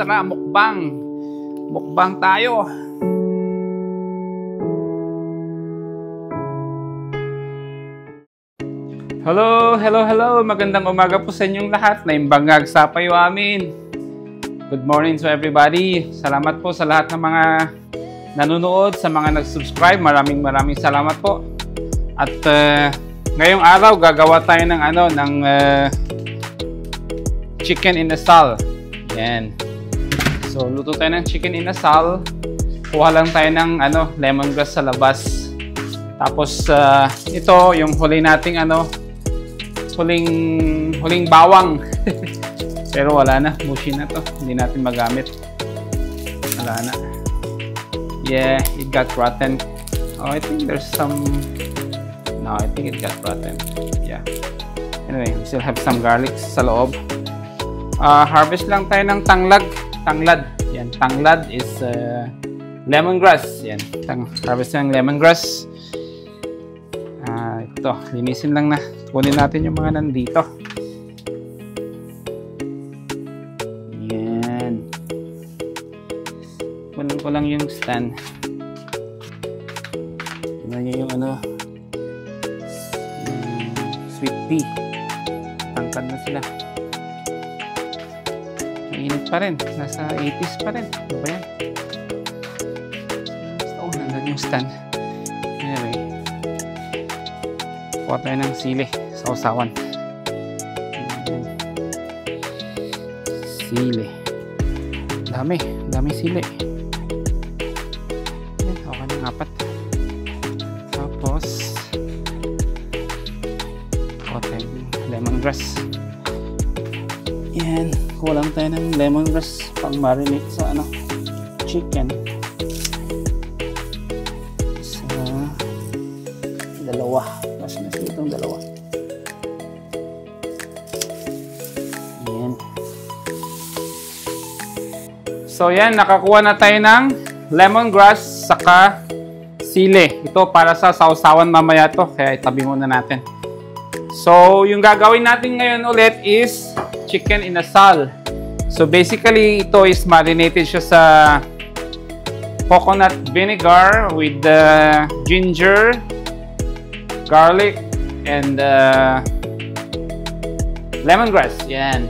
tara, mukbang. Mukbang tayo. Hello, hello, hello. Magandang umaga po sa inyong lahat. Naimbangag sa payo amin. Good morning to everybody. Salamat po sa lahat ng mga nanonood, sa mga nag-subscribe. Maraming salamat po. At ngayong araw gagawa tayo ng chicken inasal. Yan. So luto tayo ng chicken inasal. Kuha lang tayo ng lemongrass sa labas. Tapos ito yung huli nating huling bawang. Pero wala na, mushy na to. Hindi natin magamit. Wala na. Yeah, it got rotten. Oh, I think there's some. No, I think it got rotten. Yeah. Anyway, we still have some garlic sa loob. Harvest lang tayo ng tanglad. Yan, tanglad is lemongrass. Yan, harvest ng lemongrass. Ito, linisin lang na. Kunin natin yung mga nandito. Yan. Kunin ko lang yung stand. Tignan nyo yung sweet pea. Tangkad na sila. Mainit pa rin. Nasa 80s pa rin. Ano ba yan? Oh, nandun yung stand. Anyway. Kuha tayo ng sili sa usawan. Sili. Dami sili. Ayan, okay ng 4. Tapos kuha tayo ng lemongrass. Yan, kulang tayo ng lemongrass pang marinate sa chicken. Isa, dalawa. Mas na itong dalawa. Yan. So yan, nakakuha na tayo ng lemongrass saka sili. Ito para sa sausawan mamaya to, kaya itabi muna natin. So yung gagawin natin ngayon ulit is chicken inasal. So basically, ito is marinated siya sa coconut vinegar with ginger, garlic, and lemongrass. Yan.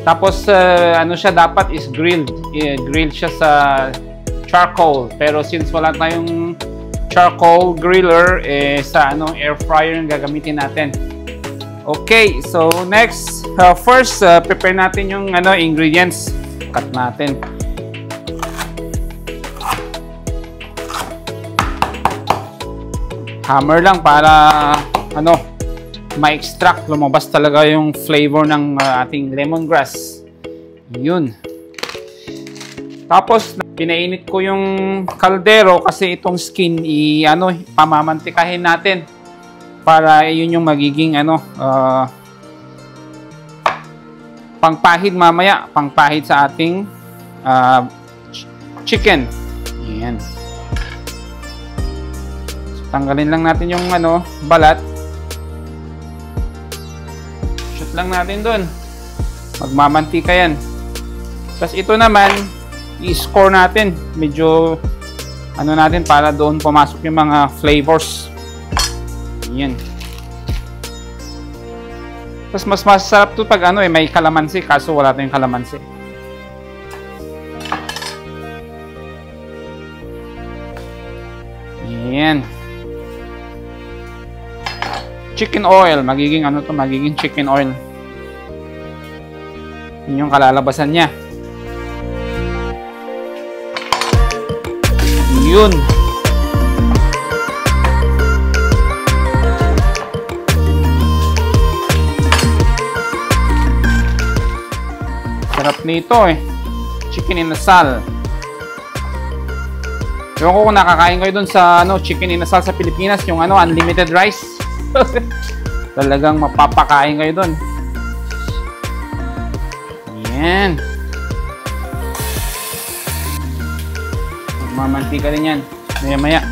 Tapos siya dapat is grilled. Grilled siya sa charcoal. Pero since wala tayong charcoal griller, sa air fryer yung gagamitin natin. Okay, so next, first prepare natin yung ingredients. Cut natin. Hammer lang para ma-extract, lumabas talaga yung flavor ng ating lemongrass. Yun. Tapos pinainit ko yung kaldero kasi itong skin pamamantikahin natin. Para yun yung magiging pangpahid mamaya, pangpahid sa ating chicken. Ayan. So, tanggalin lang natin yung balat. Shoot lang natin dun. Magmamantika yan. Tapos ito naman, i-score natin. Medyo natin para doon pumasok yung mga flavors. Yan. Tapos mas masarap to pag may kalamansi, kaso wala tayong kalamansi. Yan. Chicken oil, magiging magiging chicken oil. Yun yung kalalabasan niya. Yun. Sarap nito chicken inasal. Ewan ko kung nakakain kayo dun sa chicken inasal sa Pilipinas, yung unlimited rice. Talagang mapapakain kayo dun. Yan. Magmamantika rin yan. Maya-maya.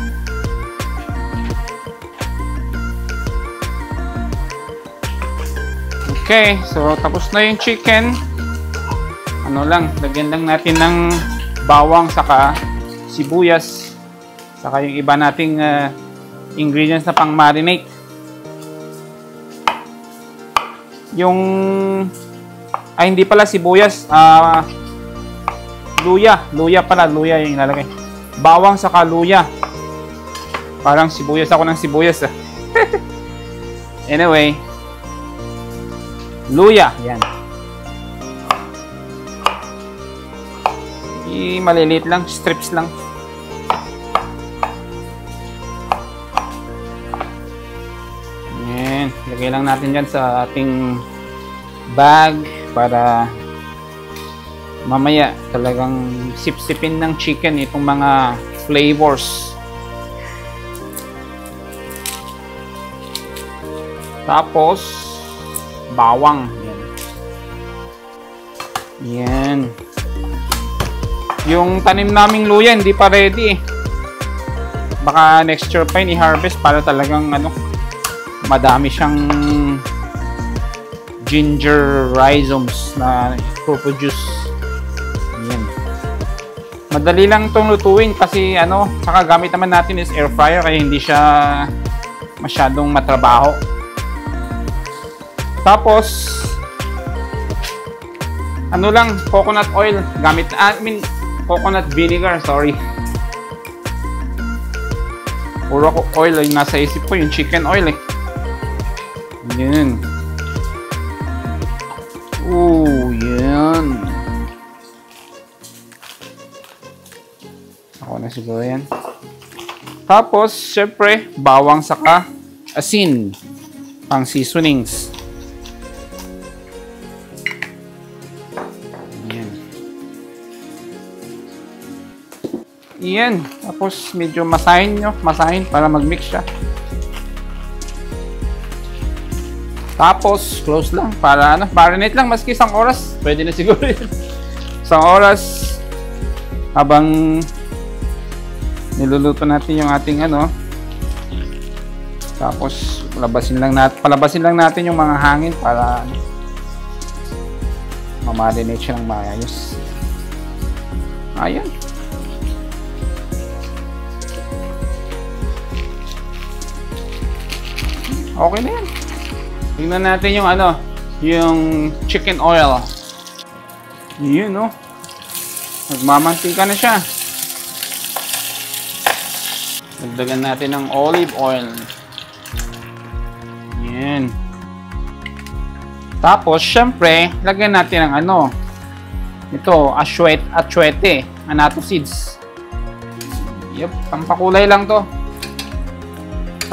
Okay, so tapos na yung chicken. ano lang, lagyan lang natin ng bawang saka sibuyas saka yung iba nating ingredients na pang marinate. Yung hindi pala sibuyas, luya pala, luya yung ilalagay. Bawang saka luya. Parang sibuyas ako ng sibuyas. Anyway, luya, yan. Maliliit lang, strips lang. Yan, lagay lang natin dyan sa ating bag para mamaya talagang sip-sipin ng chicken itong mga flavors. Tapos bawang, yan. Yung tanim naming luya hindi pa ready eh. Baka next year pa yun i-harvest para talagang madami siyang ginger rhizomes na produce. Ayan. Madali lang itong lutuin kasi saka gamit naman natin is air fryer kaya hindi siya masyadong matrabaho. Tapos lang, coconut oil gamit, coconut vinegar, sorry. Puro oil yung nasa isip ko, yung chicken oil eh. Yan. Yan. Ako na siguro yan. Tapos, syempre, bawang saka asin. Pang seasonings. Yan. Tapos medyo masahin para mag-mix siya. Tapos close lang para marinate lang maski isang oras. Pwede na siguro yun. Isang oras habang niluluto natin yung ating Tapos palabasin lang natin yung mga hangin para ma-marinate siya ng maayos. Ayan. Okay na yan. Tingnan natin yung yung chicken oil. Yun, nagmamantika na siya. Dagdagan natin ng olive oil. Yan. Tapos, syempre, lagyan natin ng ito, achuete, annatto seeds. Yep, pampakulay lang to.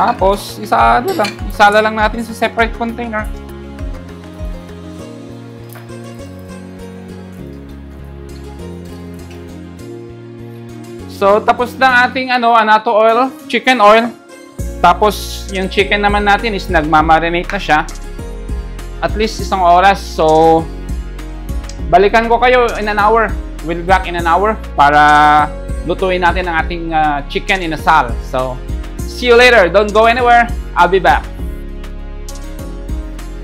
Tapos, isala lang natin sa separate container. So, tapos na ating annatto oil, chicken oil. Tapos, yung chicken naman natin is nagmamarinate na siya. At least isang oras. So, balikan ko kayo in an hour. We'll be back in an hour para lutuin natin ang ating chicken inasal. So, see you later. Don't go anywhere. I'll be back.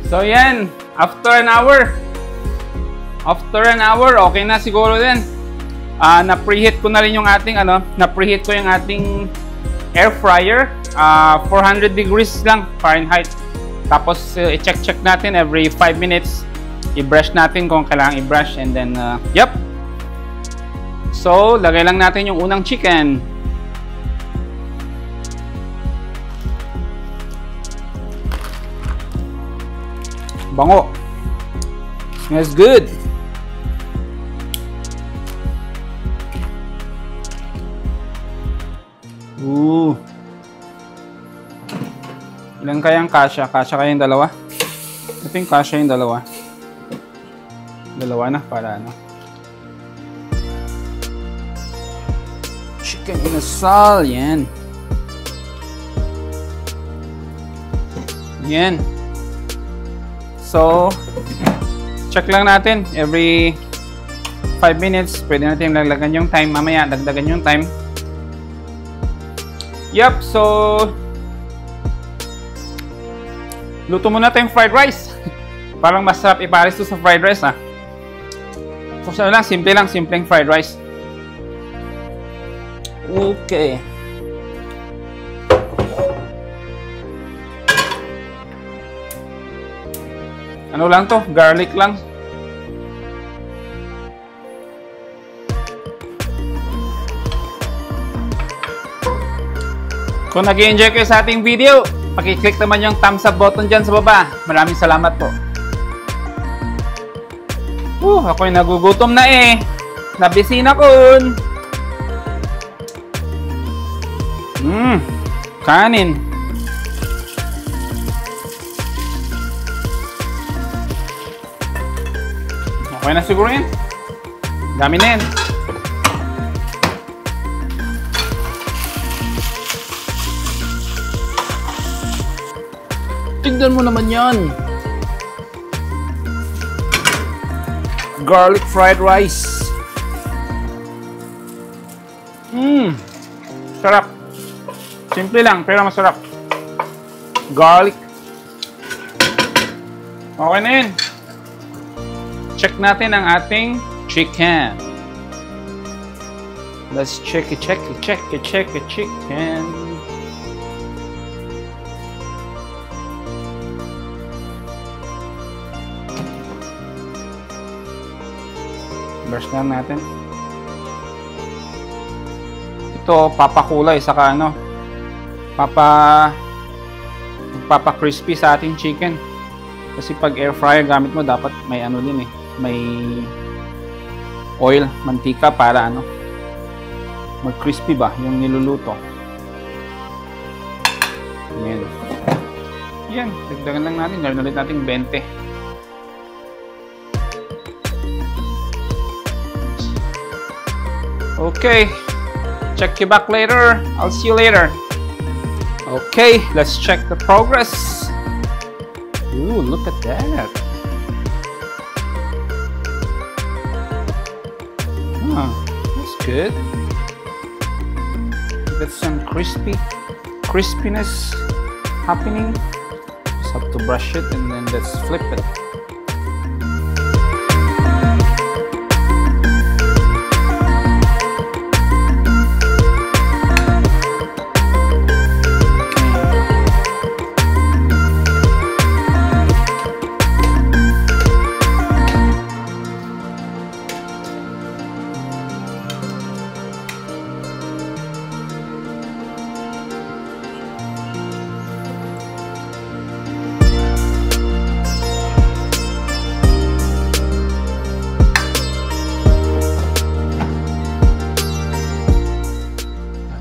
So, yan. After an hour, okay na siguro din. Na-preheat ko na rin yung ating na-preheat ko yung ating air fryer. 400 degrees lang Fahrenheit. Tapos i-check natin every 5 minutes. I-brush natin kung kailangan i-brush and then yep. So, lagay lang natin yung unang chicken. Bango. Smells good. Ooh. Ilan kayang kasya? Kasya kayang dalawa? I think kasya yung dalawa. Dalawa na para Chicken inasal. Yan. Yan. So, check lang natin. Every 5 minutes, pwede natin laglagan yung time. Mamaya, dagdagan yung time. Yup, so luto muna tayong fried rice. Parang masarap ipares to sa fried rice Tapos ano lang, simpleng fried rice. Okay. Ano lang to? Garlic lang. Kung nag-enjoy kayo sa ating video, paki-click naman yung thumbs up button dyan sa baba. Maraming salamat po. Ako'y nagugutom na eh. Nabisi na kun. Kanin. Okay na siguro yan. Dami na yan. Tignan mo naman yan. Garlic fried rice. Sarap. Simple lang, pero masarap. Garlic. Okay na yun. Check natin ang ating chicken. Let's check it chicken. Brush lang natin. Ito, papakulay, saka ano, papa-crispy sa ating chicken. Kasi pag air fryer gamit mo, dapat may ano din eh, may oil, mantika para ano, mag-crispy ba yung niluluto. Yan. Yan, dagdagan lang natin, gawin ulit natin 20. Okay, check you back later. I'll see you later. Okay, let's check the progress. Ooh, look at that. That's good. That's some crispiness happening. Just have to brush it and then let's flip it.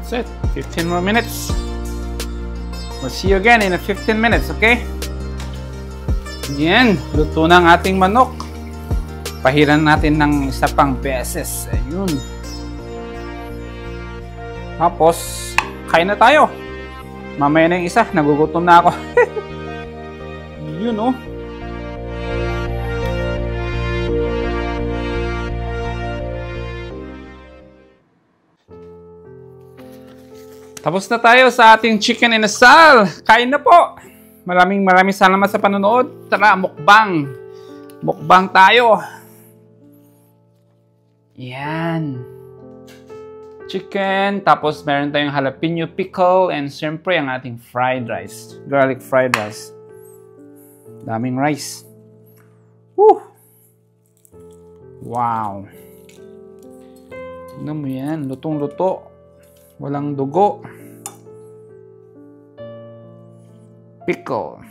That's it. 15 more minutes. We'll see you again in 15 minutes, okay? Yan. Luto na ang ating manok. Pahiran natin ng isa pang beses. Ayun. Tapos, kain na tayo. Mamaya na yung isa. Nagugutom na ako. Yun, oh. Tapos na tayo sa ating chicken inasal. Kain na po. Maraming salamat sa panonood. Tara, mukbang. Mukbang tayo. Yan. Chicken. Tapos meron tayong jalapeno pickle. And siyempre ang ating fried rice. Garlic fried rice. Daming rice. Woo! Wow. Tignan mo yan. Lutong-luto. Walang dugo. Pickle.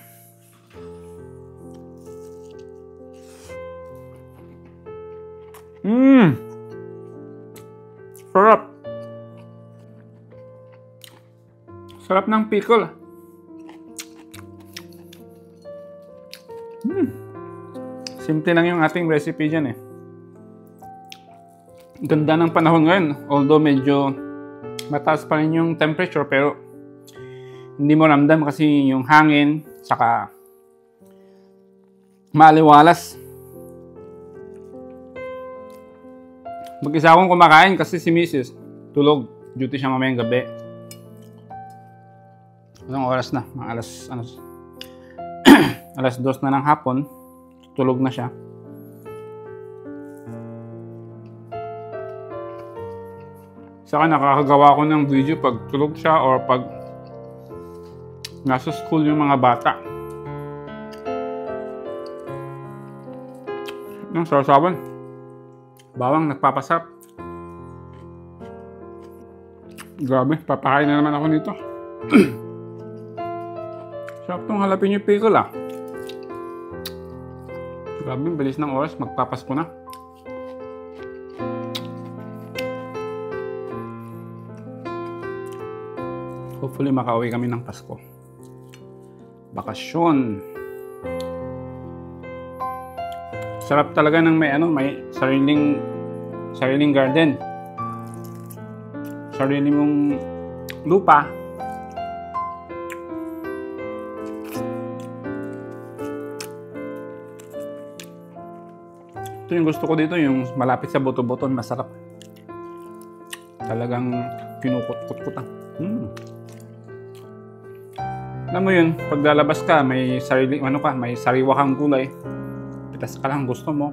Sarap. Sarap ng pickle. Simple lang yung ating recipe dyan eh. Ganda ng panahon ngayon. Although medyo mataas pa rin yung temperature, pero hindi mo ramdam kasi yung hangin, saka maliwalas. Mag-isa akong kumakain kasi si Mrs. tulog. Duty siya mamayang gabi. Anong oras na? Mga alas 2 na ng hapon. Tulog na siya. Saka nakakagawa ko ng video pag tulog siya or pag nasa school yung mga bata. Ang sarap-saban. Bawang nagpapasarap. Grabe, papakain na naman ako nito. Sarap tong jalapeno pickle ah. Grabe, bilis ng oras, magpapasko na. Hopefully makauwi kami ng Pasko. Bakasyon. Sarap talaga ng may sariling garden. Sarili mong lupa. Ito yung gusto ko dito, yung malapit sa buto-buton, masarap. Talagang kinukut-kut-kut. Alam mo yun, pag lalabas ka, may may sariwa kang gulay. Pitas ka lang gusto mo.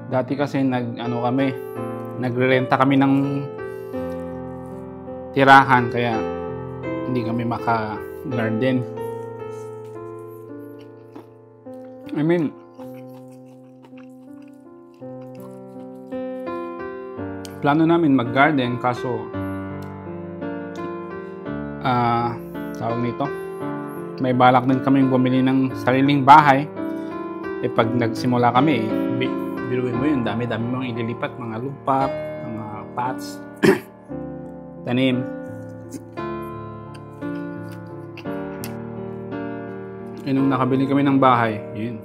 Dati kasi nagrerenta kami ng tirahan, kaya hindi kami maka-garden. I mean, plano namin mag-garden, kaso tawag nito, may balak din kami bumili ng sariling bahay. Pag nagsimula kami, biruin mo yun, dami-dami mong ililipat, mga lupa, mga pots, tanim. Nung nakabili kami ng bahay, yun,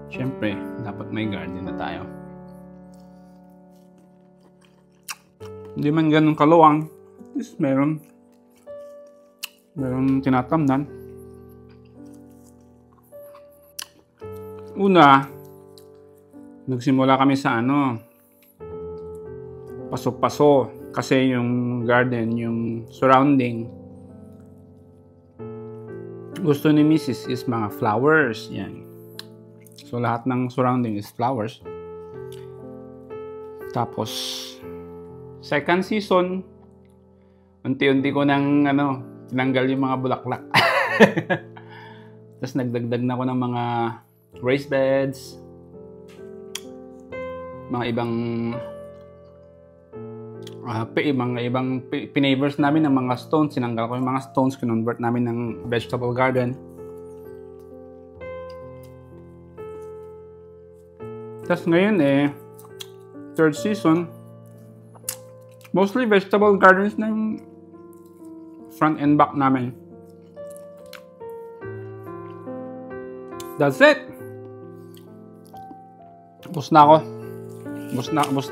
syempre, dapat may garden na tayo. Hindi man ganun kaluwang, at least meron tinatamnan. Una, nagsimula kami sa paso-paso, kasi yung garden, yung surrounding, gusto ni Mrs. is mga flowers. Yan. So lahat ng surrounding is flowers. Tapos second season, unti-unti ko nang tinanggal yung mga bulaklak. Tapos nagdagdag na ako ng mga raised beds, mga ibang pinavers namin ng mga stones. Sinanggal ko yung mga stones, kinonvert namin ng vegetable garden. Tapos ngayon third season, mostly vegetable gardens na yung front and back namin. That's it! Ubus na ako. Ubus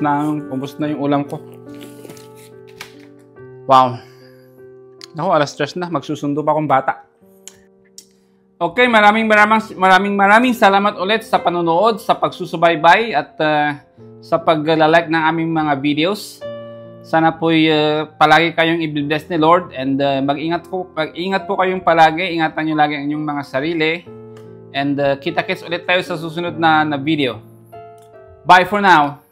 na yung ulam ko. Wow. Ako, alas 3 na. Magsusundo pa akong bata. Okay, maraming salamat ulit sa panonood, sa pagsusubaybay at sa pag-like ng aming mga videos. Sana po'y palagi kayong i-bless ni Lord, and mag-ingat po kayong palagi. Ingatan nyo lagi ang inyong mga sarili. And kita-kits ulit tayo sa susunod na video. Bye for now.